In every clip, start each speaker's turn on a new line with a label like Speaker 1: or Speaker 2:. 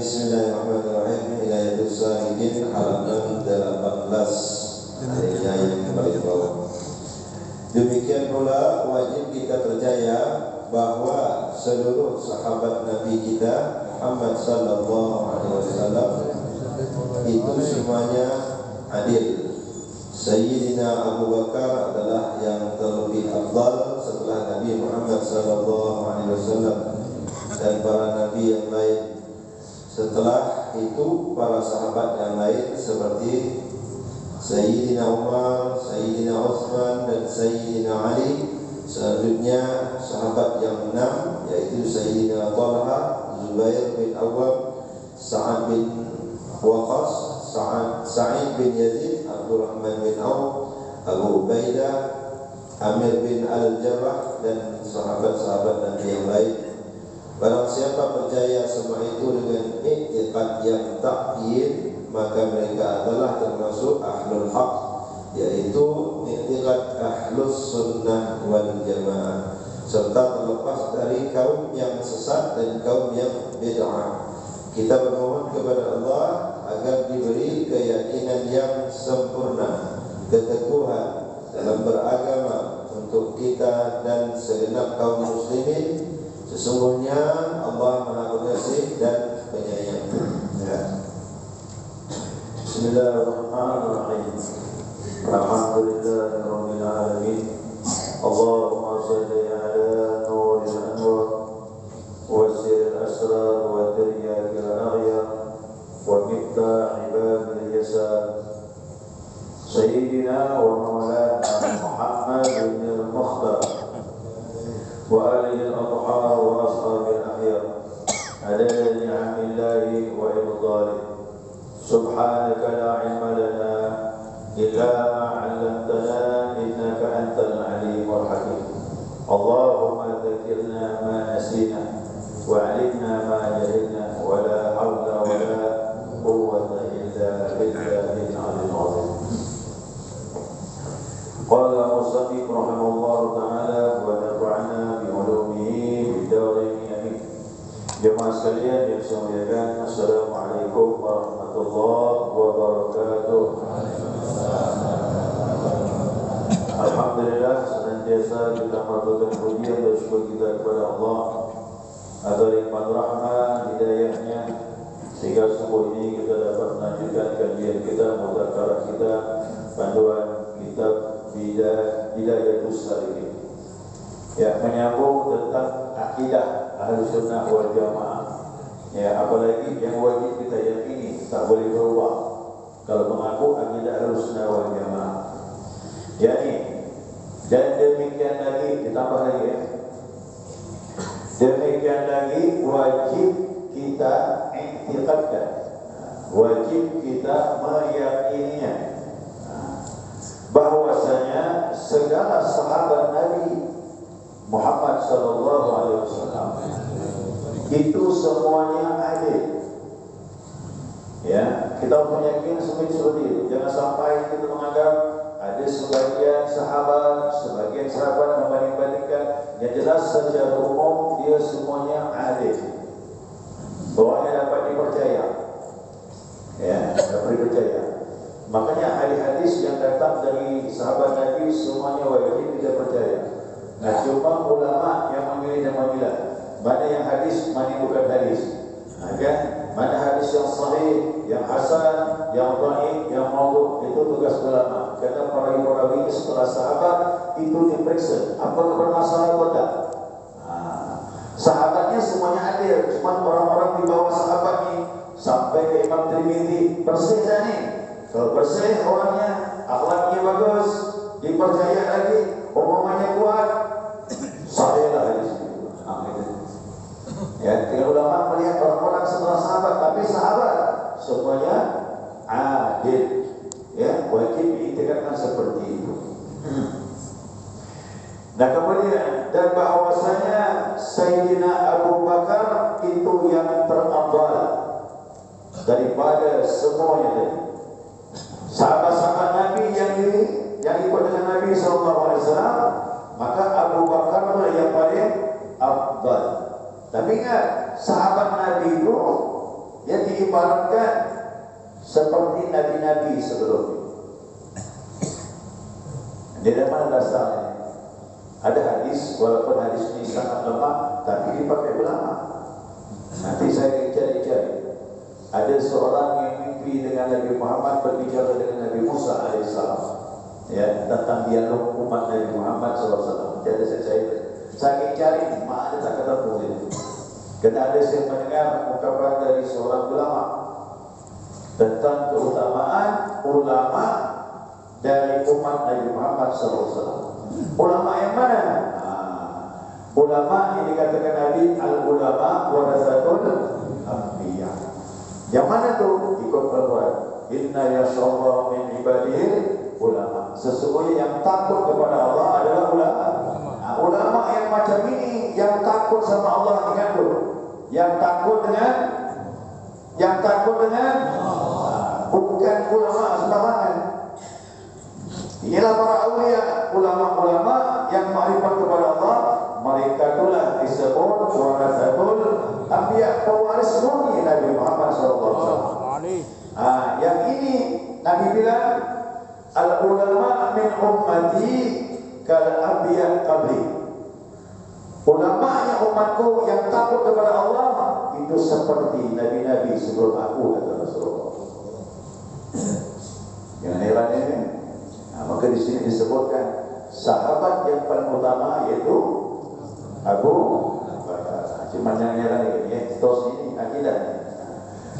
Speaker 1: Bismillahirrahmanirrahim. Hidayatus Salikin halaman 18, harinya yang paling bawah. Demikian pula wajib kita percaya bahwa seluruh sahabat Nabi kita Muhammad sallallahu alaihi wasallam itu semuanya adil. Sayyidina Abu Bakar adalah yang terlebih afdal setelah Nabi Muhammad sallallahu alaihi wasallam dan para nabi yang lain. Setelah itu para sahabat yang lain seperti Sayyidina Umar, Sayyidina Utsman dan Sayyidina Ali. Selanjutnya sahabat yang 6 yaitu Sayyidina Talha, Zubair bin Awwam, Sa'ad bin Waqqas, Sa'id bin Yazid, Abdurrahman bin Auf, Abu Ubaidah, Amir bin Al-Jarrah dan sahabat-sahabat Nabi yang lain. Barang siapa percaya semua itu dengan i'tiqad yang ta'yin, maka mereka adalah termasuk ahlul haq, yaitu i'tiqad ahlus sunnah wal jamaah, serta terlepas dari kaum yang sesat dan kaum yang bid'ah. Kita bermohon kepada Allah agar diberi keyakinan yang sempurna, keteguhan dalam beragama untuk kita dan segenap kaum muslimin. Sesungguhnya Allah Maha Pengasih dan Penyayang. Ya.
Speaker 2: Bismillahirrahmanirrahim. Alhamdulillahirabbil alamin. Allahumma shalli ala nuril anwar wa sirril asrar wa tiryakil aghyar wa miftah ibadil yasar Sayyidina wa maulana Muhammad bin al-Mukhtar wa alihi al-athhar wa ashabil ahyar ala ni'amillahi wa irḍalihi. Subhanaka la ilma lana illa ma 'allamtana innaka antal alimul hakim. Allahumma dhakkirna ma nasina wa 'allimna ma jahilna wa la hawla wa la quwwata illa billahil 'aliyyil 'azim. Qala musannif rahimahullahu ta'ala wa nafa'na bi 'ulumihi bid-darin Jemaah sekalian yang saya muliakan, Assalamualaikum warahmatullahi wabarakatuh. Alhamdulillah, senantiasa kita mengaturkan pujian dan syukur kita kepada Allah atas limpahan rahmat hidayahnya sehingga subuh ini kita dapat melanjutkan kajian kita, mudzakarah kita, panduan kitab Bidayatus Salikin. Ya, menyambung tentang akidah Ahlussunnah wal Jamaah. Ya, apalagi yang wajib kita yakini, tak boleh berubah kalau mengaku akidah Ahlussunnah wal Jamaah. Jadi, dan demikian lagi, ditambah lagi ya. Demikian lagi wajib kita i'tiqadkan, wajib kita meyakininya bahwasanya segala sahabat Nabi Muhammad sallallahu alaihi wasallam itu semuanya adil. Ya, kita meyakini seperti itu. Jangan sampai kita menganggap ada sebagian sahabat membanding-bandingkan. Yang jelas secara umum dia semuanya adil, bahwa dapat dipercaya. Ya, dapat dipercaya. Makanya hadis-hadis yang datang dari sahabat Nabi semuanya wajib kita percaya. Nah, cuma ulama yang memilih dan memilah mana yang hadis, mana yang bukan hadis. Kan? Mana hadis yang sahih, yang hasan, yang dhaif, yang maudhu, itu tugas ulama. Karena para perawi setelah sahabat itu diperiksa apakah bermasalah atau tidak. Sahabatnya semuanya adil, cuma orang-orang di bawah sahabat ini sampai ke Imam Tirmidzi bersih tak ni? Kalau bersih orangnya, akhlaknya bagus, dipercaya lagi, omongannya kuat, sahihlah hadis itu. Ya, kalau ulama melihat orang-orang setelah sahabat, tapi sahabat semuanya adil. Ya, wajib diiktirafkan seperti itu. Nah, kemudian dan bahwasanya Sayyidina Abu Bakar itu yang terafdal daripada semuanya tadi. Sahabat-sahabat Nabi yang ikut dengan Nabi SAW, maka Abu Bakar yang paling afdal. Tapi ingat, sahabat Nabi itu yang diibaratkan seperti Nabi-Nabi sebelumnya. Dari mana dasarnya? Ada hadis, walaupun hadis ini sangat lemah, tapi dipakai ulama. Nanti saya cari-cari. Ada seorang yang mimpi dengan Nabi Muhammad berbicara dengan Nabi Musa AS, ya, tentang dialog umat Nabi Muhammad SAW. Jadi saya cari, mana tak ketemu itu. Karena ada saya mendengar ungkapan dari seorang ulama tentang keutamaan ulama dari umat Nabi Muhammad SAW. Ulama yang mana? Ulama yang dikatakan Nabi al-ulama warasatul anbiya. Yang mana tu? Ikut Al-Quran. Inna yashallahu min ibadihi ulama. Sesungguhnya yang takut kepada Allah adalah ulama. Ulama yang macam ini, yang takut sama Allah, ingat dulu. Yang takut dengan bukan ulama sembarangan. Inilah para aulia, ulama-ulama yang ma'rifat kepada Allah. Mereka itulah disebut warasatul anbiya, pewaris murni Nabi Muhammad SAW. Yang ini Nabi bilang al-ulama min ummati kal anbiya qabli. Ulamanya umatku yang takut kepada Allah itu seperti nabi-nabi sebelum aku, kata Rasulullah. Yang heran ini, maka di sini disebutkan sahabat yang paling utama yaitu Abu Bakar. Cuma yang heran ini, tos ini akidahnya.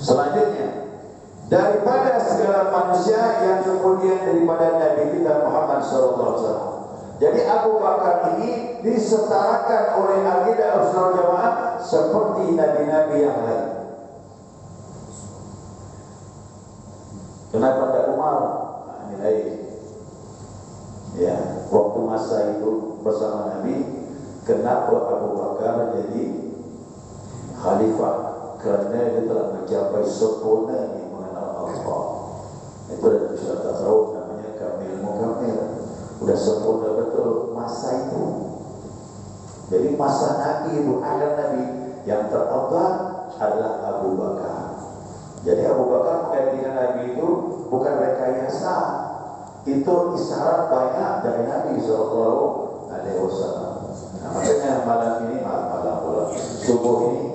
Speaker 2: Selanjutnya, daripada segala manusia yang kemudian daripada Nabi kita Muhammad SAW. Jadi Abu Bakar ini disetarakan oleh akidah Ahlussunnah Jamaah seperti nabi-nabi yang lain. Kenapa tidak Umar? Ini lain. Ya, waktu masa itu bersama Nabi, kenapa Abu Bakar jadi khalifah? Kerana dia telah mencapai sempurnanya mengenal Allah. Itu sudah tahu namanya kamil mukamil. Sudah sempurna betul masa itu. Jadi masa Nabi itu ada Nabi yang terafdal Abu Bakar. Jadi Abu Bakar menggantikan Nabi itu bukan rekayasa, itu isyarat banyak dari Nabi Sallallahu Alaihi Wasallam. Nah, makanya malam ini, subuh ini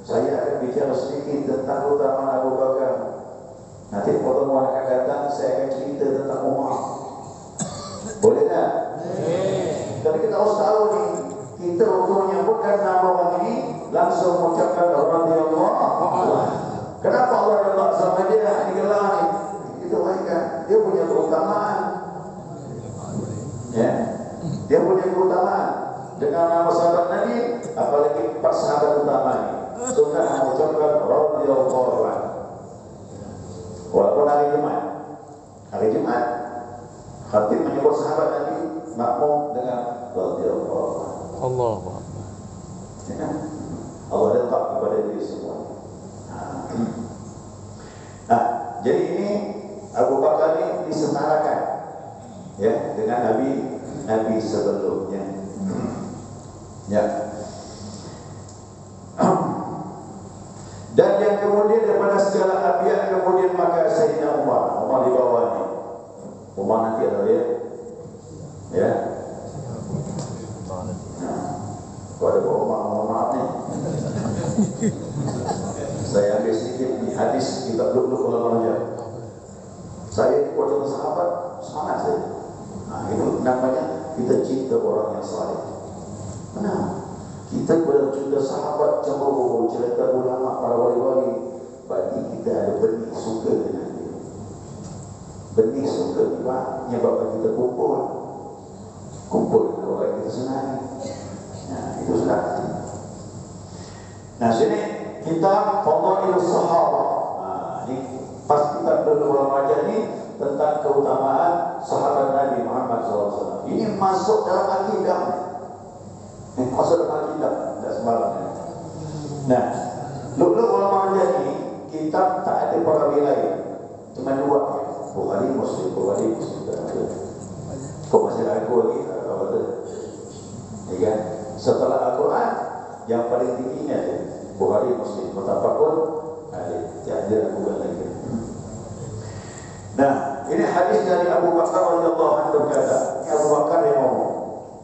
Speaker 2: saya akan bicara sedikit tentang keutamaan Abu Bakar. Nanti pertemuan akan datang saya akan cerita tentang Umar. Boleh tak? Tapi kita harus tahu nih, kita untuk menyebutkan nama orang ini langsung mengucapkan radhiyallahu anhu. Kenapa Allah redha sama dia digelar ni? Itu kan dia punya keutamaan. Ya. Dia punya keutamaan. Dengan nama sahabat Nabi, apalagi 4 sahabat utama ini, sunnah mengucapkan radhiyallahu anhu. Walaupun hari Jumat, khatib menyebut sahabat Nabi, makmum dengan radhiyallahu anhu.
Speaker 3: Allahu Akbar.
Speaker 2: Ya. Allah letak kepada dia semua. Nah, jadi ini Abu Bakar ini disetarakan ya dengan Nabi sebelumnya. Ya. Dan yang kemudian daripada segala anbiya kemudian maka Sayyidina Umar di bawahnya. Umar nanti ada dia. Ya. Kalau ada Umar, maaf nih. Saya ambil sedikit di hadis kitab Lu'lu' wal Marjan. Saya di pojok sahabat semangat saya. Nah, itu namanya kita cinta orang yang saleh. Benar. Kita bercinta sahabat, cemuru cerita ulama para wali-wali, berarti kita ada benih suka dengan dia. Benih suka menyebabkan kita kumpul dengan orang yang kita senangi. Nah, itu sudah. Nah, sini kita Fadailus Sahabah. Nah, ini pas kita Lu'lu' wal Marjan ini tentang keutamaan sahabat Nabi Muhammad SAW. Ini masuk dalam akidah. Masuk dalam akidah, tidak sembarang. Nah, Lu'lu' wal Marjan ini kitab tak ada perawi lain, cuma 2, Bukhari Muslim. Kok masih ragu lagi? Apa tu? Ya kan? Setelah Al-Quran yang paling tingginya tu Bukhari Muslim. Mutafaqun alaih. Tiada ragu lagi. Nah, ini hadis dari Abu Bakar radhiyallahu anhu kata, Abu Bakar yang ngomong.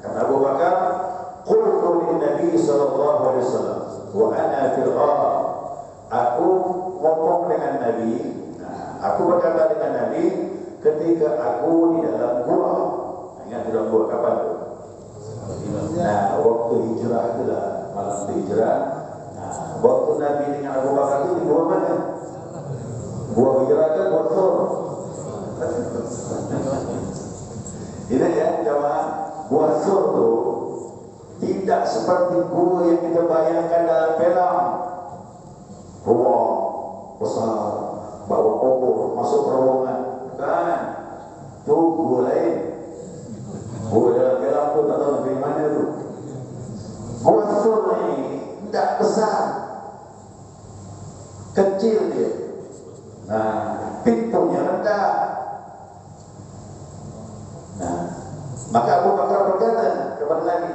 Speaker 2: Kata Abu Bakar, qultu lin Nabi sallallahu alaihi wasallam wa ana fil ghar. Aku ngomong dengan Nabi. Nah, aku berkata dengan Nabi ketika aku di dalam gua. Ingat dalam gua kapan tu? Nah, waktu hijrah itulah, malam hijrah. Nah, waktu Nabi dengan Abu Bakar itu di gua mana? Gua hijrah ke gua Thur. Ini ya jemaah, gua Thur tu tidak seperti gua yang kita bayangkan dalam film. Gua besar, bawa obor, masuk terowongan, kan? Tu gua lain. Gua dalam film tu tak tahu dari mana tu. Gua Thur ni tidak besar, kecil dia. Nah, pintunya rendah. Nah, maka Abu Bakar berkata kepada Nabi,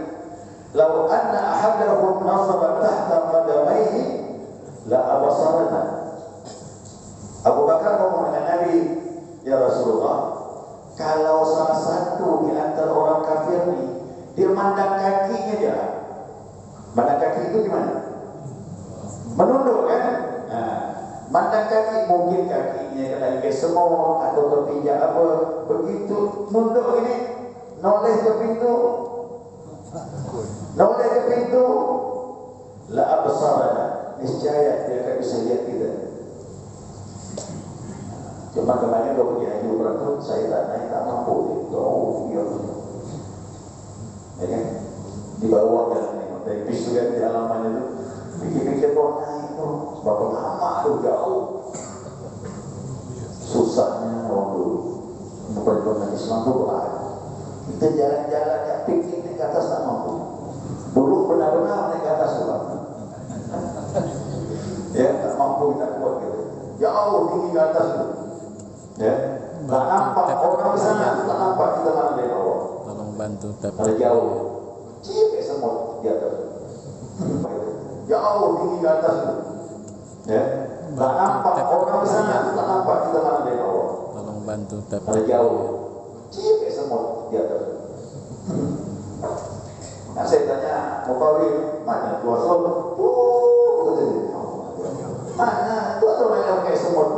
Speaker 2: "Lau anna ahadahum nazara tahta qadamaihi la abasarana." Abu Bakar ngomong dengan Nabi, "Ya Rasulullah, kalau salah satu di antara orang kafir ni dia mandang kakinya dia. Mandang kaki itu gimana? Menunduk kan? Nah, mandang kaki, mungkin kakinya lagi semua atau kepinjak apa, begitu nunduk ini, noleh ke pintu, la absarana, niscaya dia akan bisa lihat kita. Cuma kemarin kalau pergi haji umrah tu, saya tak naik, tak mampu dia, jauh dia, ya kan? Di bawah jalan ni, dari bis tu kan di halaman itu, pikir-pikir kok naik tu, berapa lama tu jauh. Susahnya orang dulu memperjuangkan Islam tu berat. Kita jalan-jalan yang pikir naik ke atas tak mampu. Dulu benar-benar naik ke atas tu, ya tak mampu kita kuat gitu. Jauh tinggi ke atas tu, ya. Tak nampak orang di sana, tak nampak kita mana dari bawah.
Speaker 3: Tolong bantu
Speaker 2: Kalau jauh, cipek semut di atas. Jauh tinggi ke atas tu, Ya, tak nampak orang di sana, tak nampak kita mana dari bawah.
Speaker 3: Tolong bantu tap.
Speaker 2: Ada jauh, cip semut di atas. Nah, saya tanya, mau kawin mana? Keluar solo, mana? Itu ada orang yang kayak semut.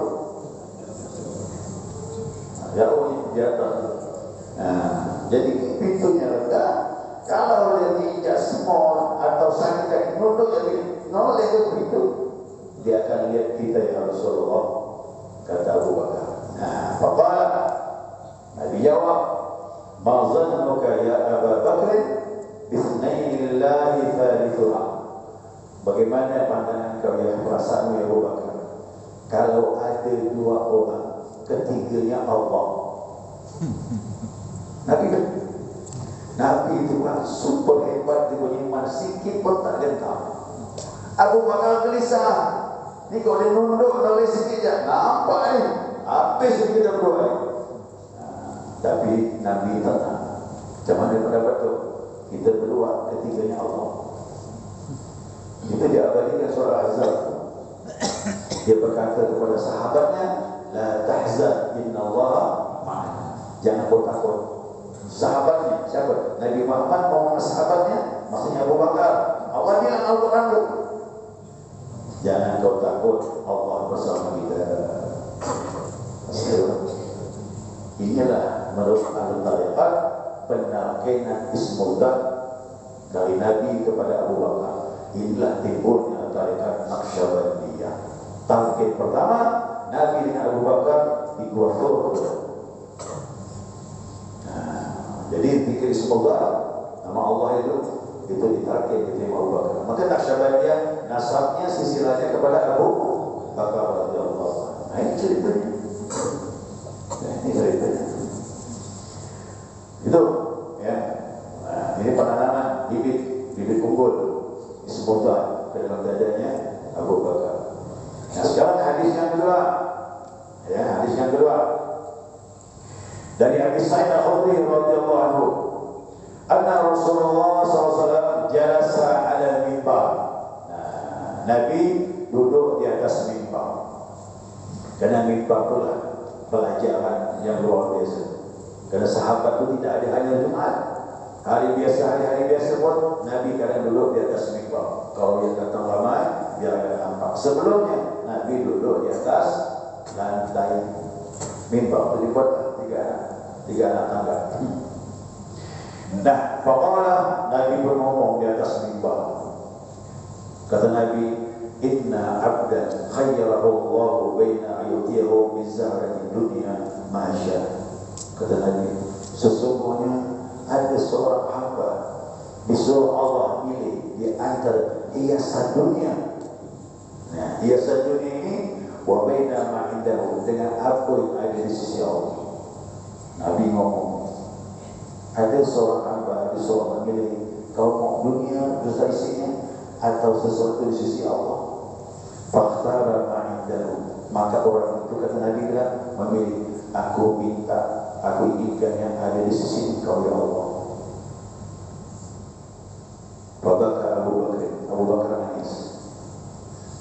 Speaker 2: Jauh di atas. Nah, jadi pintunya rendah. Kalau dia tidak semut atau sakit kaki nunduk, jadi noleh ke pintu, dia akan lihat kita ya Rasulullah, kata Abu Bakar. Nah, faqala, Nabi jawab, ma zannuka ya Abu Bakr bisnainillahi thalithuha. Bagaimana pandangan kau ya, perasaanmu ya Abu Bakar, kalau ada dua orang, ketiganya Allah? Nabi itu kan super hebat, dia punya iman sikit pun tak gentar. Abu Bakar gelisah. Ni kalau dia nunduk noleh sikit je, nampak ni habis kita berdua. Tapi Nabi tenang. Macam mana pendapat tu? Kita berdua, ketiganya Allah. Itu dia abadikan surah Azab. Dia berkata kepada sahabatnya, la tahzan innallaha ma'ana. Jangan kau takut. Sahabatnya siapa? Nabi Muhammad ngomong sahabatnya, maksudnya Abu Bakar. Allah bilang Al-Quran tu, jangan kau takut, Allah bersama kita. Inilah menurut ahli tariqat penalkinan ismullah dari Nabi kepada Abu Bakar. Inilah timbulnya tariqat Naqsyabandiyah. Talqin pertama Nabi dengan Abu Bakar di Gua Thur. Jadi zikir ismullah, nama Allah itu ditarikkan diterima Abu Bakar. Maka Naqsyabandiyah nasabnya silsilahnya kepada Abu Bakar radhiyallahu anhu. Nah, ini ceritanya. Ini ceritanya. Itu ya. Nah, ini penanaman bibit unggul ismullah ke dalam dadanya Abu Bakar. Nah, sekarang hadis yang kedua. Ya, hadis yang kedua. Dari Abi Sa'id Al-Khudri radhiyallahu anhu, anna Rasulullah SAW jalasa 'ala al-mimbar. Nah, Nabi duduk di atas mimbar. Karena mimbar itulah pelajaran yang luar biasa. Karena sahabat itu tidak ada hanya Jumat. Hari biasa pun Nabi kadang duduk di atas mimbar. Kalau dia datang ramai, dia akan nampak. Sebelumnya Nabi duduk di atas lantai mimbar. Itu dibuat tiga anak tangga. Nah, faqala, Nabi berngomong di atas mimbar. Kata Nabi, inna abdan khayyarahu Allahu baina ayutihi min zahrati dunya ma syaa. Kata Nabi, sesungguhnya ada seorang hamba disuruh Allah pilih di antara hiasan dunia. Nah, hiasan dunia ini wa baina ma indahu, dengan apa yang ada di sisi Allah. Nabi ngomong, ada seorang hamba disuruh memilih, kau mau dunia beserta isinya atau sesuatu di sisi Allah. Fakhtara ma indahu, maka orang itu, kata Nabi, bilang memilih, aku minta, aku inginkan yang ada di sisi Engkau ya Allah. Babaka Abu Bakar nangis.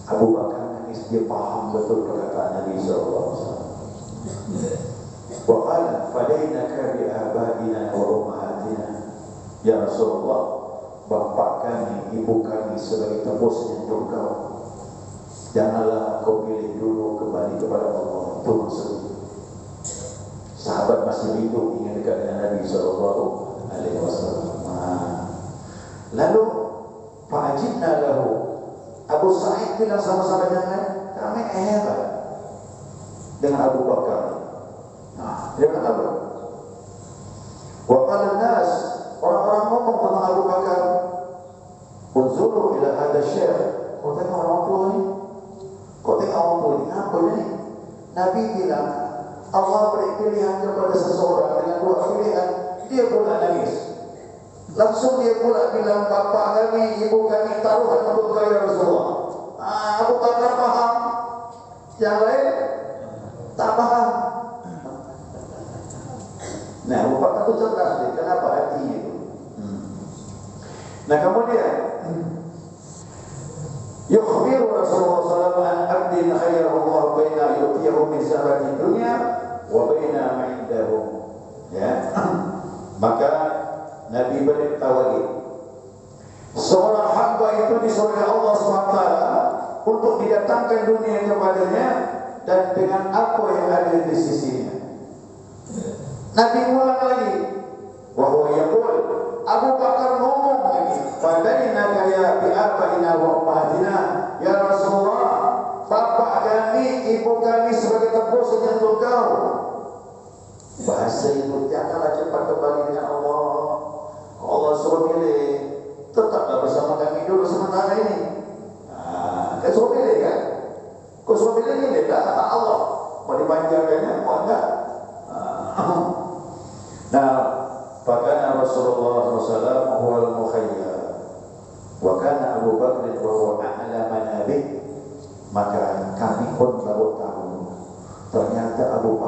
Speaker 2: Abu Bakar nangis, dia paham betul perkataan Nabi SAW. Wa qala fadainaka bi abaina wa ummahatina. Ya Rasulullah, bapa kami, ibu kami sebagai tebusnya untuk Engkau. Janganlah kau pilih dulu kembali kepada Allah. Itu maksudnya. Sahabat masih hidup ingin dekat dengan Nabi SAW. Lalu fa'ajibna lahu. Abu Sa'id bilang sama-sama dengan kami hebat dengan Abu Bakar. Nah, dia kata apa? Wa qala nas, orang-orang ngomong tentang Abu Bakar, unzuru ila hadha syekh. Kau tengok orang tua ni, kau tengok orang tua ni, apa ni? Nabi bilang Allah beri pilihan kepada seseorang dengan dua pilihan, dia pula nangis. Langsung dia pula bilang, bapa kami, ibu kami taruhan untuk kau ya Rasulullah. Abu Bakar faham, yang lain tak faham. Nah, Abu Bakar itu cerdas dia. Kenapa hatinya itu? Nah, kemudian yukhbiru Rasulullah sallallahu alaihi wasallam an abdin khayyarahu Allah baina yu'tiyahu min zahrati dunya wa baina ma indahu. Ya. Maka Nabi beritahu lagi, seorang hamba itu disuruh Allah SWT untuk didatangkan dunia kepadanya dan dengan apa yang ada di sisinya. Nabi ulang lagi, wa huwa yaqul, Abu Bakar ngomong lagi, fadaina kaya bi abaina wa ummahatina, ya Rasulullah, bapak kami, ibu kami sebagai tebus untuk kau. Bahasa itu janganlah cepat kembali dengan Allah. Allah suruh pilih, tetaplah bersama kami dulu sementara ini. Kan suruh pilih kan? Kau suruh pilih ini tak Allah. Mau dipanjangkannya, mau enggak? Nah, fakana Rasulullah SAW huwal mukhayyar wa kana Abu Bakr wa huwa a'lama nabi. Maka kami pun baru tahu ternyata Abu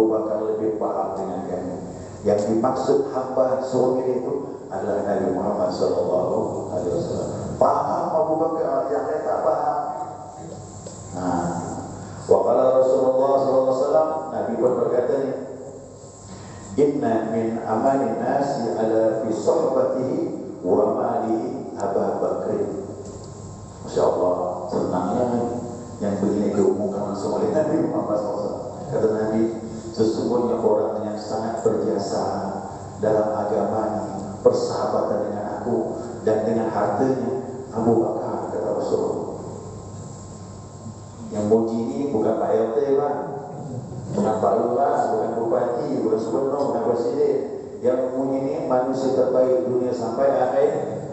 Speaker 2: Bakar lebih paham dengan kami. Yang dimaksud hamba suruh itu adalah Nabi Muhammad sallallahu alaihi wasallam. Paham Abu Bakar, yang lain tak paham. Nah, wa qala Rasulullah sallallahu alaihi wasallam, Nabi pun berkata ni, inna min amali nasi ala fi suhbatihi wa malihi Abu Bakr. Masya-Allah, senangnya yang begini diumumkan langsung oleh Nabi Muhammad SAW. Kata Nabi, sesungguhnya orang yang sangat berjasa dalam agamanya, persahabatan dengan aku dan dengan hartanya, Abu Bakar, kata Rasulullah. Yang muji ini bukan Pak RT lah, bukan Pak Lurah, bukan Bupati, bukan Gubernur, bukan Presiden. Yang muji ini manusia terbaik dunia sampai akhir.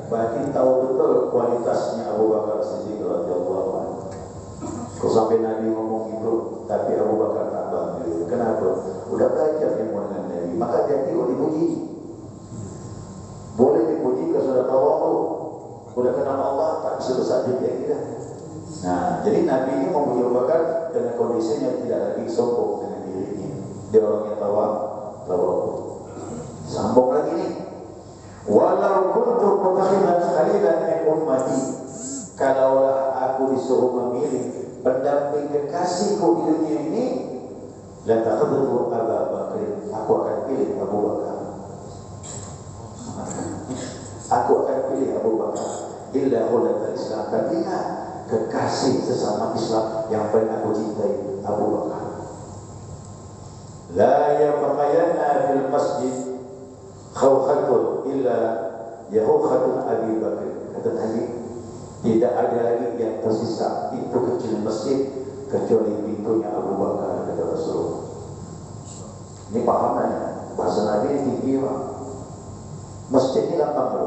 Speaker 2: Berarti tahu betul kualitasnya Abu Bakar Siddiq radhiyallahu anhu. Kau sampai Nabi ngomong itu, tapi Abu Bakar tak bangga. Kenapa? Udah belajar ilmu dengan Nabi, maka jadi dipuji. Boleh dipuji kalau sudah tahu Allah, sudah kenal Allah, tak sebesar dia kita. Nah, jadi Nabi ini memuji Abu Bakar dengan kondisinya tidak lagi sombong dengan dirinya. Dia orang yang tahu. Sambung lagi nih. Walau kuntu mutakhidan khalilan min ummati, kalaulah aku disuruh memilih pendamping kekasihku di dunia ini, la takhadhu Abu Bakar, aku akan pilih Abu Bakar. Aku akan pilih Abu Bakar. Illa khulatul Islam, tadinya kekasih sesama Islam yang paling aku cintai, Abu Bakar. La yabqayanna fil masjid khawkhatun illa yahukhatun Abi Bakar. Kata Nabi, tidak ada lagi yang tersisa pintu kecil masjid kecuali pintunya Abu Bakar, kata Rasulullah. Ini pahamannya, bahasa Nabi tinggi pak. Masjid ini lambang apa?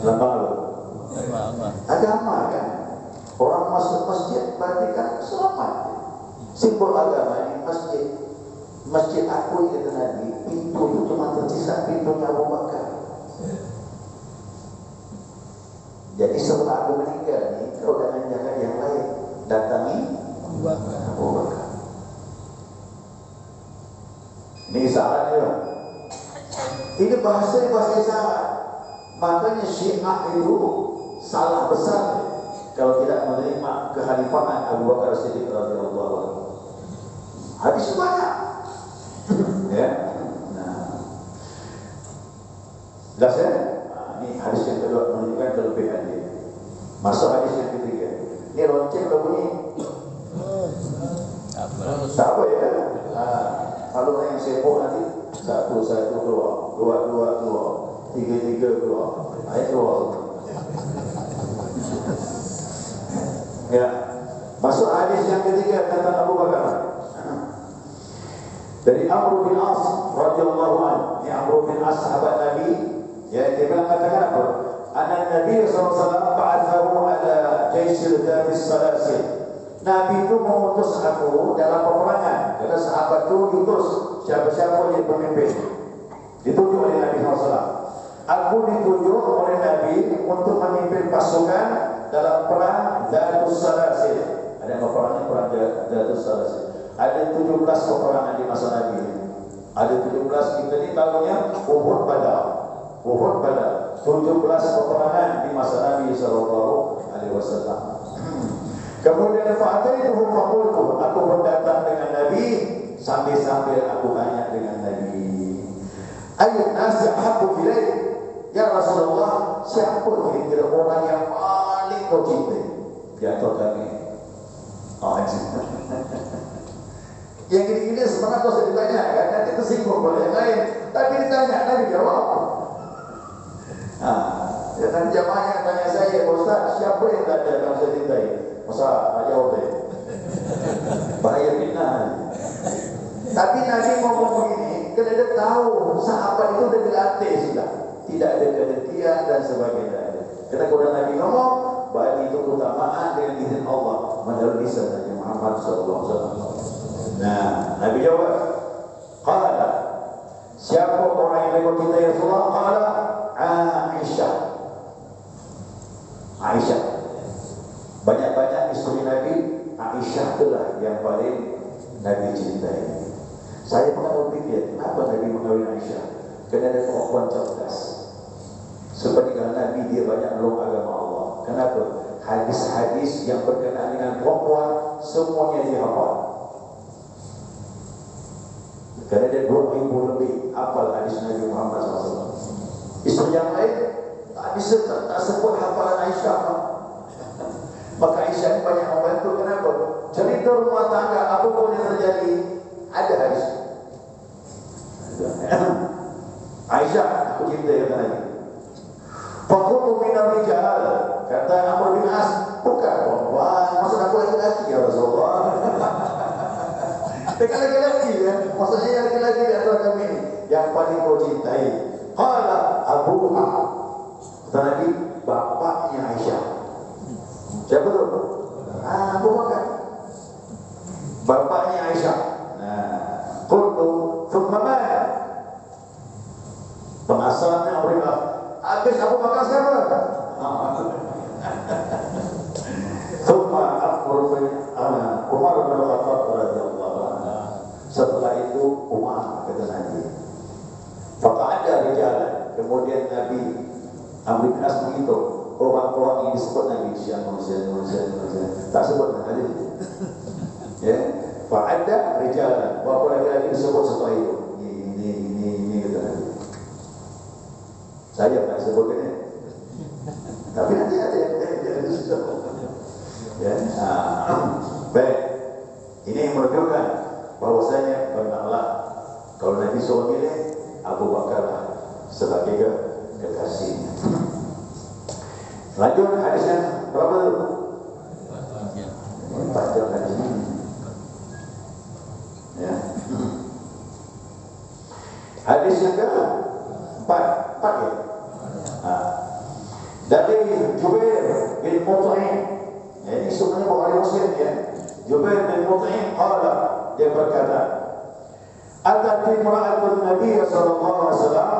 Speaker 2: Lambang apa? Agama kan. Orang masuk masjid berarti kan selamat. Simbol agama ini masjid. Masjid aku ini, kata Nabi, pintu itu cuma tersisa pintunya Abu Bakar. Jadi setelah aku meninggal ni, kau jangan jaga yang lain, datangi Abu Bakar. Ini isyarat ya. Ini bahasa isyarat. Makanya Syiah itu salah besar kalau tidak menerima kekhalifahan Abu Bakar Siddiq radhiyallahu anhu. Hadis banyak. Ya. Nah. Jelas ya? Ini hadis yang kedua menunjukkan kelebihan dia. Masuk hadis yang ketiga. Ini lonceng udah bunyi. Tak apa ya. Kalau yang sibuk nanti satu keluar, dua keluar, tiga keluar, ayat keluar. Ya. Masuk hadis yang ketiga tentang Abu Bakar. Dari Amr bin As radhiyallahu anhu. Ini Amr bin As sahabat Nabi. Ya, dia bilang katakan apa? Anak Nabi SAW ba'athahu ala jaisil dhatis salasil. Nabi itu mengutus aku dalam peperangan. Kata sahabat itu diutus siapa-siapa jadi pemimpin. Ditunjuk oleh Nabi SAW. Aku ditunjuk oleh Nabi untuk memimpin pasukan dalam perang Dhatus Salasil. Ada peperangan perang Dhatus Salasil. Ada 17 peperangan di masa Nabi. Ada 17, kita ini tahunya Uhud Badar. 17 peperangan di masa Nabi sallallahu alaihi wasallam. Kemudian fa'ataituhu faqultu, aku berdatang dengan Nabi sambil aku tanya dengan Nabi, ayyun nasi ahabbu ilaik ya Rasulullah, siapa kira-kira orang yang paling kau cintai di antara kami? Yang gini-gini sebenarnya kau sudah ditanya kan, nanti tersinggung oleh yang lain, tapi ditanya Nabi jawab. Ya kan jamaahnya tanya saya, Ustaz, siapa yang tak ada yang saya cintai? Masa tak jawab deh. Bahaya fitnah. Tapi Nabi ngomong begini, kerana dia tahu sahabat itu sudah dilatih sudah, tidak ada kedengkian dan sebagainya. Karena kalau Nabi ngomong, berarti itu keutamaan dengan izin Allah melalui lisan Nabi Muhammad SAW. Nah, Nabi jawab, qala, siapa orang yang kau cintai Rasulullah? Qala, Aisyah. Aisyah. Banyak-banyak isteri Nabi, Aisyah itulah yang paling Nabi cintai. Saya pernah berpikir, kenapa Nabi mengawin Aisyah? Kerana dia perempuan cerdas. Sepeninggal Nabi, dia banyak menolong agama Allah. Kenapa? Hadis-hadis yang berkenaan dengan perempuan, semuanya dia hafal. Kerana dia 2000 lebih hafal hadis Nabi Muhammad SAW. Isteri yang lain, tak bisa, tak sebut hafalan Aisyah. Maka Aisyah ini banyak membantu. Kenapa? Cerita rumah tangga, apapun yang terjadi, ada hadis. Aisyah, aku cinta kata Nabi. Fakultu minar rijal, kata Amr bin As, bukan perempuan, maksud aku laki-laki ya Rasulullah. Dekat laki-laki ya, maksudnya laki-laki di antara kami ini yang paling kau cintai. Qala abuha, kata Nabi, bapaknya Aisyah. Siapa tu? Abu Bakar, bapaknya Aisyah. Qultu thumma man, pengasalnya mereka. Habis Abu Bakar siapa? Thumma Umar bin Khattab radhiyallahu anhu. Setelah itu Umar, kata Nabi. Faqa'ada rijalan. Kemudian Nabi Amr bin As begitu. Orang-orang ini disebut Nabi Syekh tak sebut Nabi. Ya, fa'ada rijalan. Berapa lagi disebut setelah itu? Ini kata Nabi. Saya tak sebutkan ini. Tapi nanti ada yang disebut. Ya, baik. Ini yang menunjukkan bahwasanya benarlah kalau Nabi suruh milih, Abu Bakar sebagai kekasihnya. Lanjut hadisnya berapa tu? 4 jam hadisnya. Ya. Hadis yang ke-4 ya. Dari Jubair bin Mut'im, ini sebenarnya Bukhari Muslim ya. Jubair bin Mut'im qala, dia berkata, atati imra'atun Nabiy sallallahu alaihi wasallam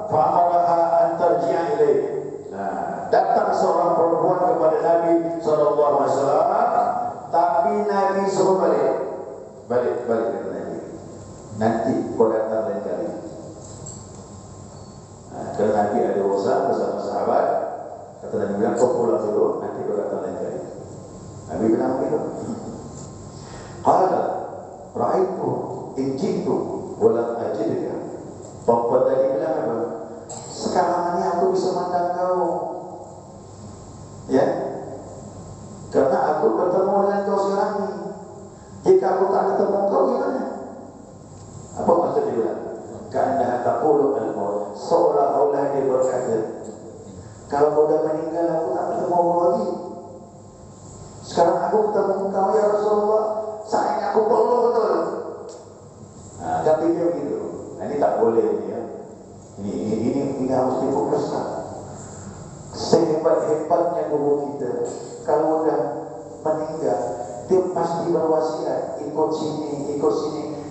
Speaker 2: fa amaraha an tarji'a ilayhi. Nah, datang seorang perempuan kepada Nabi sallallahu alaihi wasallam, tapi Nabi suruh balik ke Nabi. Nanti kau datang lain kali. Kerana Nabi ada urusan bersama sahabat, kata Nabi bilang, kau pulang dulu, nanti kau datang lain kali. Nabi bilang begitu. Qala ra'aitu in ji'tu wa lam ajidka. Bapak tadi bilang apa? Sekarang ini aku bisa mandang kau. Ya? Karena aku bertemu dengan kau sekarang ini. Jika aku tak ketemu kau, gimana? Apa maksud dia bilang? Karena taqulu al-maut, seolah-olah dia berkata, kalau kau dah meninggal, aku tak ketemu kau lagi. Sekarang aku ketemu kau ya Rasulullah, sayang aku perlu betul. Tapi dia begitu. Ini tak boleh ya. Ini harus difokuskan. Sehebat-hebatnya guru kita, kalau dah meninggal, dia pasti berwasiat, ikut sini,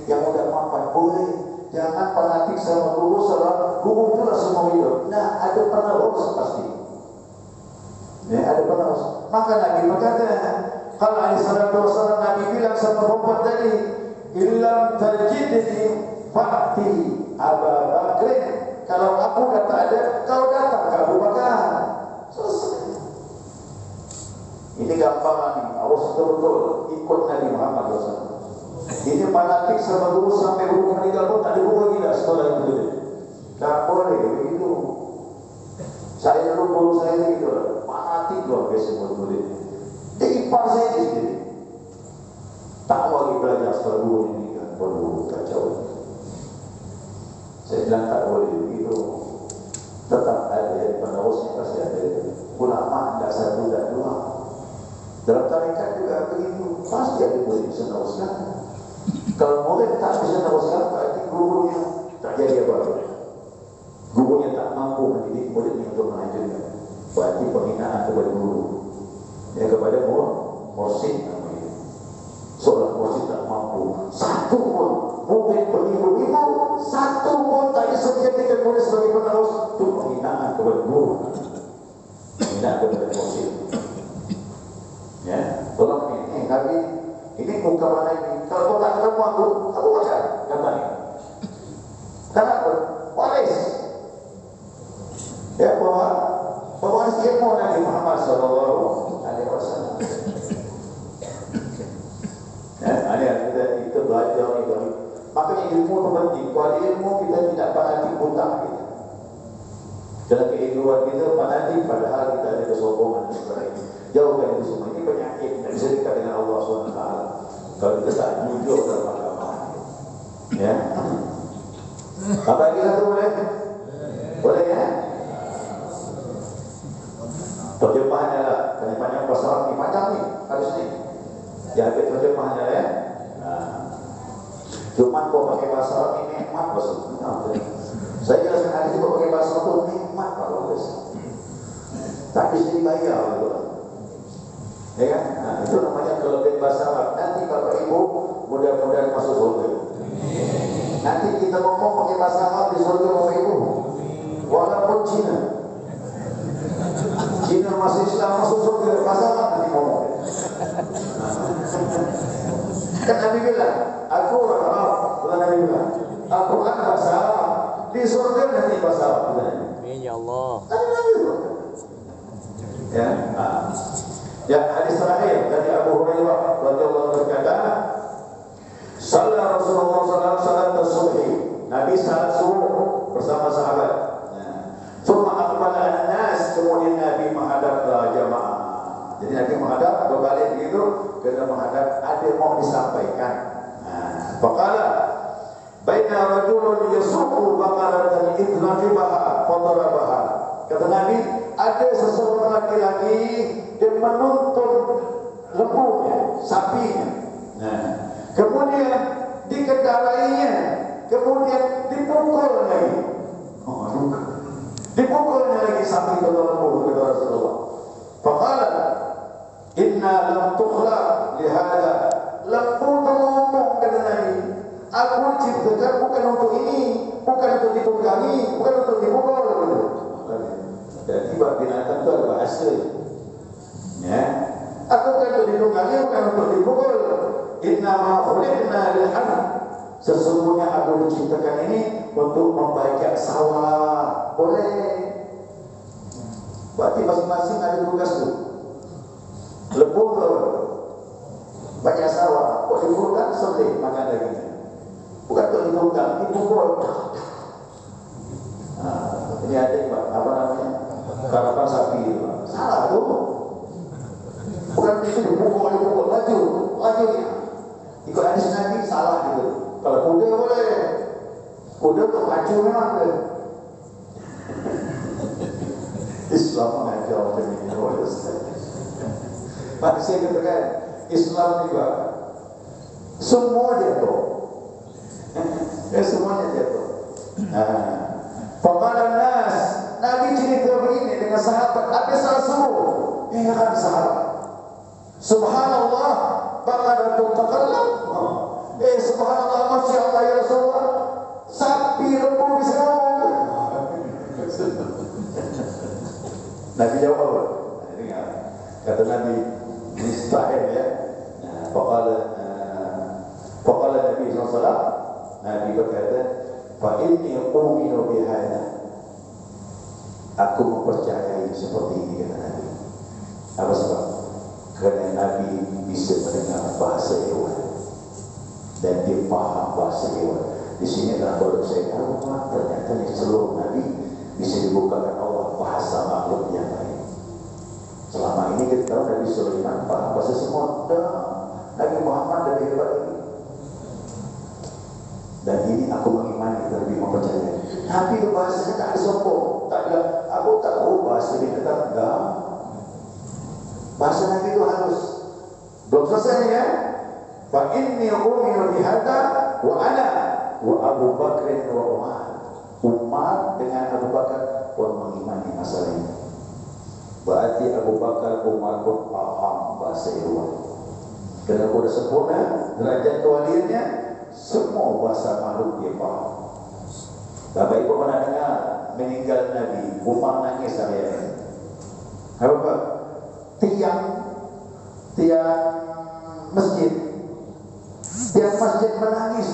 Speaker 2: yang udah mapan boleh. Jangan fanatik sama guru, guru itulah semua hidup. Nah, ada penerus pasti. Ya, ada penerus. Maka Nabi berkata, kalau alaihissalatu wassalam, Nabi bilang sama perempuan tadi, illam tarjidni fa'ti Abu Bakr Kalau aku dah tak ada, kau datang ke Abu Bakar. Selesai. Ini gampangan ni. Awas betul-betul ikut Nabi Muhammad SAW. Ini fanatik sama guru sampai guru meninggal pun tak ada guru lagi dah sekolah itu. Tak boleh begitu. Saya dulu guru saya begitu. Fanatik luar biasa murid-murid. Dia ipar saya di sini. Tak lagi belajar sekolah guru ini kan. Waduh, kacau. Saya bilang tak boleh begitu. Tetap ada penerusnya pasti ada. Ulama tak satu dan dua. Dalam tarekat juga begitu. Pasti ada murid bisa meneruskan. Kalau murid tak bisa meneruskan, berarti gurunya tak jadi apa-apa. Gurunya tak mampu mendidik muridnya untuk melanjutkan. Berarti penghinaan kepada guru. Ya kepada mursyid namanya. Seorang mursyid tak mampu. Satu pun murid beribu-ribu, satu pun tak bisa dijadikan murid sebagai penerus. Itu penghinaan kepada guru. Penghinaan kepada mursyid. Ya, tolong ini kami ini muka mana ini? Kalau kau tak ketemu aku baca gambar ini. Kenapa? Waris. Ya, bahwa waris ilmu Nabi Muhammad SAW. Ya, ada kita belajar itu. Makanya ilmu itu penting. Kalau ilmu kita tidak fanatik buta kita. Dalam keilmuan kita fanatik padahal kita ada kesombongan dan sebagainya. Jauhkan itu semua. Ini penyakit. Tidak bisa dekat dengan Allah SWT. Kalau kita tak jujur dalam agama. Ya. Apa lagi satu boleh? Boleh ya? Terjemahannya lah. Kerana banyak bahasa Arab ni. Panjang ni. Harus ni. Ya, terjemahannya ya. Cuma kau pakai bahasa Arab ni nikmat bahasa. Saya jelaskan hadis kau pakai bahasa Arab tu nikmat kalau bahasa. Tapi sendiri bayar gitu. Ya kan? Nah, itu namanya kelebihan bahasa Arab. Nanti Bapak Ibu mudah-mudahan masuk surga. Nanti kita ngomong pakai bahasa Arab di surga Bapak Ibu. Walaupun Cina masih Islam masuk surga bahasa Arab nanti ngomong. Kan Nabi bilang, aku orang Arab. Bukan Nabi bilang, aku kan bahasa Arab. Di surga nanti bahasa Arab.
Speaker 3: Amin ya Allah.
Speaker 2: Ya. Ya, hadis terakhir dari Abu Hurairah radhiyallahu anhu berkata, "Shalla Rasulullah sallallahu alaihi wasallam as-subhi." Nabi salat subuh bersama sahabat. Thumma aqbala an-nas, kemudian Nabi menghadap jamaah. Jadi Nabi menghadap berbalik begitu, kerana menghadap ada mau disampaikan. Faqala baina rajulun yasuqu baqaratan idlaqibaha fadarabaha. Kata Nabi, ada seseorang laki-laki yang menuntun lembunya, sapinya. Kemudian dikendarainya, kemudian dipukulnya lagi. Dipukulnya lagi sapi atau lembu kepada Rasulullah. Faqala inna lam tukhla lihada. Lembu ngomong kata Nabi, aku ciptakan bukan untuk ini, bukan untuk ditunggangi, bukan untuk dipukul. Dan tiba binatang itu ada bahasa. Ya, aku bukan untuk ditunggangi, bukan untuk dipukul. Inna ma khuliqna lil-harb. Sesungguhnya aku diciptakan ini untuk membajak sawah. Boleh. Berarti masing-masing ada tugas tu. Lembu banyak sawah. Kok dipukulkan sembelih makan dagingnya. Bukan untuk ditunggang, dipukul. Ini ada apa namanya? Karapan sapi itu. Salah tu. Bukan itu dipukul, laju ya. Ikut hadis Nabi salah gitu. Kalau kuda boleh. Kuda untuk maju memang boleh. Islam mengajar macam ini. Pak saya katakan Islam juga semua jatuh. Semuanya jatuh. Faqala nas, Nabi cerita begini dengan sahabat, habis salat subuh. Kan sahabat. Subhanallah, baqaratun takallam. Subhanallah, masya Allah ya Rasulullah. Sapi lembu bisa ngomong. Nabi jawab apa? Kata Nabi, mustahil ya. Faqala Nabi SAW, Nabi berkata, fa inni uminu bihada.
Speaker 3: Aku mempercayai seperti ini kata Nabi. Apa sebab? Kerana Nabi bisa mendengar bahasa hewan dan dia faham bahasa hewan. Di sini adalah baru saya tahu, ternyata di seluruh Nabi bisa dibukakan Allah bahasa makhluk yang lain. Selama ini kita tahu Nabi Sulaiman faham bahasa semut. Nabi Muhammad lebih hebat ini. Dan ini aku mengimani, lebih mempercayai. Nabi itu bahasanya tak ada sombong, tak ada aku tahu bahasa dia kata enggak. Bahasa Nabi itu halus. Belum selesai ya. Fa inni umiru bihadza wa ana wa Abu Bakr wa Umar. Umar dengan Abu Bakar pun mengimani masalah ini. Berarti Abu Bakar, Umar pun paham bahasa hewan. Kerana sudah sempurna derajat kewaliannya, semua bahasa makhluk dia faham. Bapak Ibu pernah dengar meninggal Nabi, Umar nangis saya. Apa? Tiang masjid menangis.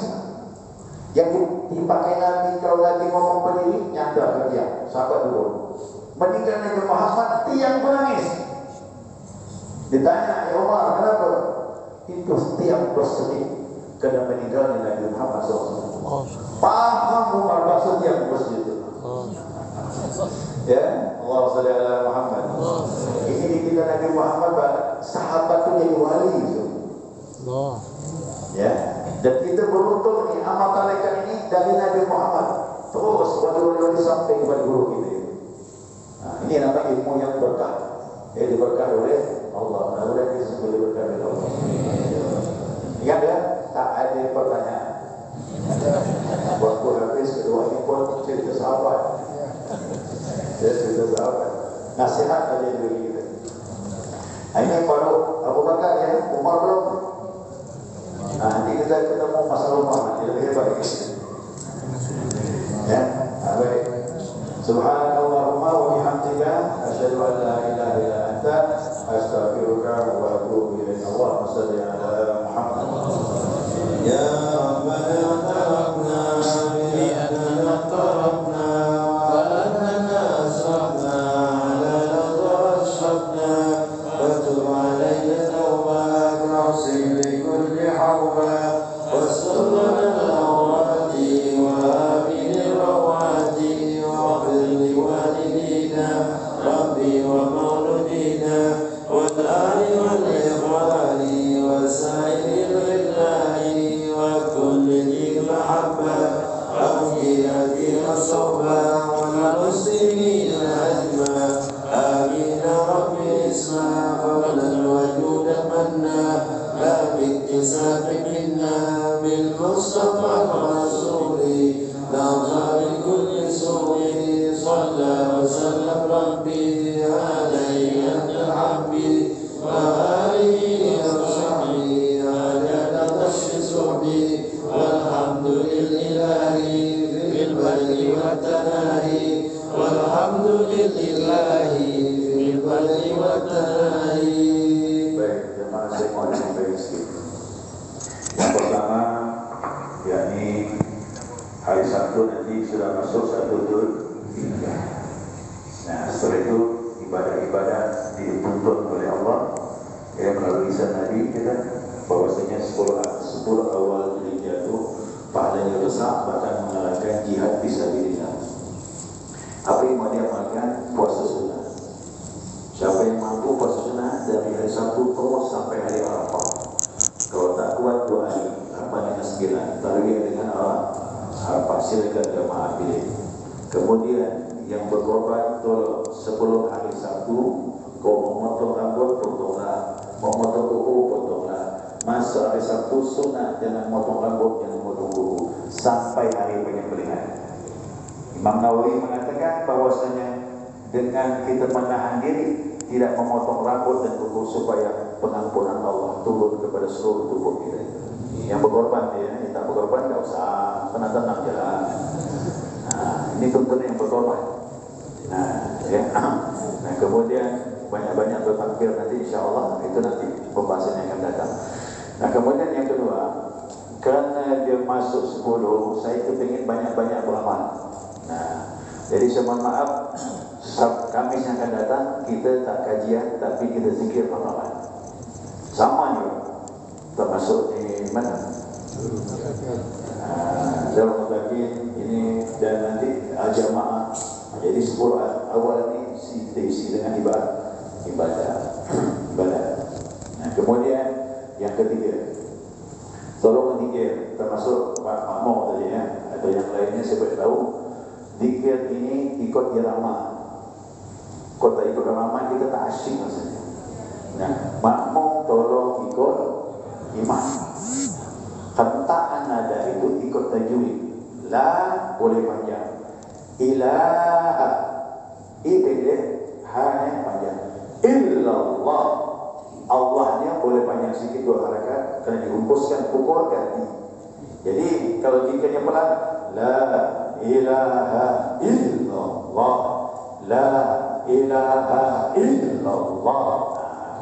Speaker 3: Yang dipakai Nabi kalau Nabi ngomong berdiri, nyata ke tiang, sahabat dulu. Meninggal Nabi Muhammad, tiang menangis. Ditanya, ya Umar, kenapa? Itu tiang bersedih kerana meninggalnya Nabi Muhammad SAW. Paham Umar bahasa tiang bersedih itu. Ya, Allah salli ala Muhammad. Ini dikira Nabi Muhammad sahabat itu jadi wali itu. Ya, dan kita beruntung ni amal tarekat ini dari Nabi Muhammad. Terus wali-wali sampai kepada guru kita. Nah, ini namanya ilmu yang berkah. Diberkah oleh Allah. Mudah-mudahan kita semua diberkah oleh Allah. Ingat ya, tak ada pertanyaan. Waktu habis kedua ini pun cerita sahabat. Dia cerita sahabat. Nasihat dari diri kita. Ini baru Abu Bakar ya, Umar belum. Nah, nanti kita ketemu masalah Umar nanti lebih hebat lagi. Ya, baik. Subhanallahumma wa bihamdika asyhadu an la ilaha illa anta astaghfiruka wa atubu ilaik. Allahumma shalli ala Muhammad.
Speaker 1: Ya Rabbana tarabna bi annana tarabna wa annana asrafna ala nasrafna wa tub alayna tawbatan nafsi li kulli hawba wa sallallahu alaihi wa alihi rawati wa bil walidina rabbi wa maulidina wa al-ali wal ikhwani wa sa'iril lillahi wa kulli dhil mahabba awqiyati as-sawba wal muslimina ajma amin rabbi isma fadlan wa judan manna la biktisabin minna bil mustafa rasuli la zari kulli suri salla wa sallam rabbi alayhi anta habbi wa alihi wa sahbihi ala tashi suhbi walhamdulillahi fil barri wa tanahi walhamdulillahi fil barri wa tanahi.
Speaker 3: Baik, jemaah saya mohon baik sikit. Yang pertama, yakni hari Sabtu nanti sudah masuk Sabtu Dzulhijjah. Nah, setelah itu ibadah-ibadah dituntut oleh Allah melalui lisan Nabi kita bahwasanya 10 awal Dzulhijjah itu pahalanya besar, bahkan mengalahkan jihad fisabilillah. Apa yang mau diamalkan? Puasa sunnah. Siapa yang mampu puasa sunnah dari hari Sabtu terus sampai hari Arafah. Kalau tak kuat 2 hari, 8 dan 9, tarwih dengan Arafah, silakan jemaah pilih. Kemudian yang berkorban tolong sebelum hari Sabtu, kau memotong rambut, potonglah. Memotong kuku, potonglah. Masuk hari Sabtu sunnah, jangan motong rambut, jangan motong kuku sampai hari penyembelihan. Imam Nawawi mengatakan bahwasanya dengan kita menahan diri tidak memotong rambut dan kuku supaya pengampunan Allah turun kepada seluruh tubuh kita. Yang berkorban dia, yang tak berkorban tidak usah, tenang-tenang jalan. Nah, ini tuntunan yang berkorban. Nah, ya. Nah, kemudian banyak-banyak bertakbir nanti insya-Allah, itu nanti pembahasan yang akan datang. Nah, kemudian yang kedua, kerana dia masuk 10, saya kepingin banyak-banyak beramal. Nah, jadi saya mohon maaf, Kamis yang akan datang kita tak kajian tapi kita zikir malam. Sama juga. Termasuk mana? Dalam mutakin ini dan nanti jamaah. Jadi 10 awal ini kita isi dengan ibadah. Nah, kemudian yang ketiga, tolong zikir termasuk Pak Makmur tadi ya, atau yang lainnya saya tahu zikir ini ikut irama. Kalau tak ikut irama kita tak asyik rasanya. Nah, makmum tolong ikut imam. Hentaan nada itu ikut tajwid. La boleh panjang. Ilaha ibadah hanya panjang. Illallah Allahnya boleh panjang sedikit 2 harakat kerana dihempuskan pukul ganti. Jadi kalau zikirnya pelan, la ilaha illallah, la ilaha illallah.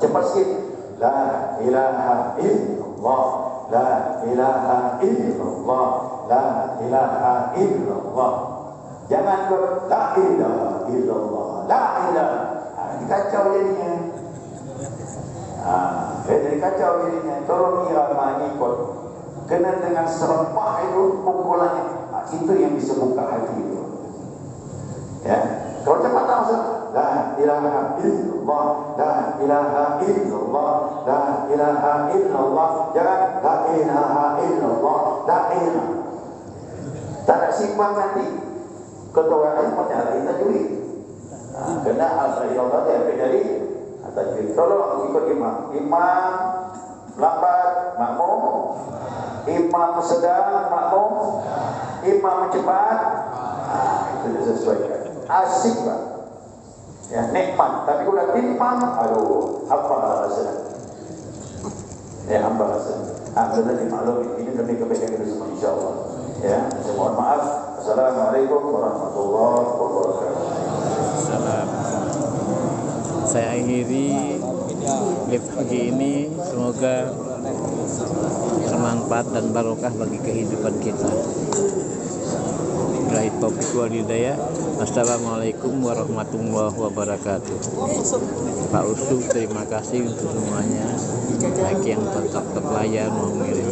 Speaker 3: Cepat sikit, la ilaha illallah, la ilaha illallah, la ilaha illallah. Jangan kau la ilaha illallah, la ilaha. Kacau jadinya. Jadi kacau jadinya. Tolong irama ikut. Kena dengan serempah itu pukulannya. Itu yang bisa buka hati itu. Ya. Kalau cepat langsung la ilaha illallah, la ilaha illallah, la ilaha illallah. Jangan la ilaha illallah, la ilaha. Tak ada simpan nanti. Ketua macam kita juri. Kena al-illallah dia dari tajwid. Tolong ikut imam. Imam lambat makmum. Imam sedang makmum. Imam cepat. Itu disesuaikan. Asik Pak. Ya, nikmat. Tapi kalau timpang, aduh, apa rasanya? Ya, apa rasanya? Alhamdulillah dimaklumi. Ini demi kebaikan kita semua insyaAllah. Ya, saya mohon maaf. Assalamualaikum warahmatullahi wabarakatuh.
Speaker 4: Saya akhiri live pagi ini, semoga bermanfaat dan barokah bagi kehidupan kita. Billahi taufiq wal hidayah. Assalamualaikum warahmatullahi wabarakatuh. Pak Usu, terima kasih untuk semuanya, baik yang tetap layar mau mengirim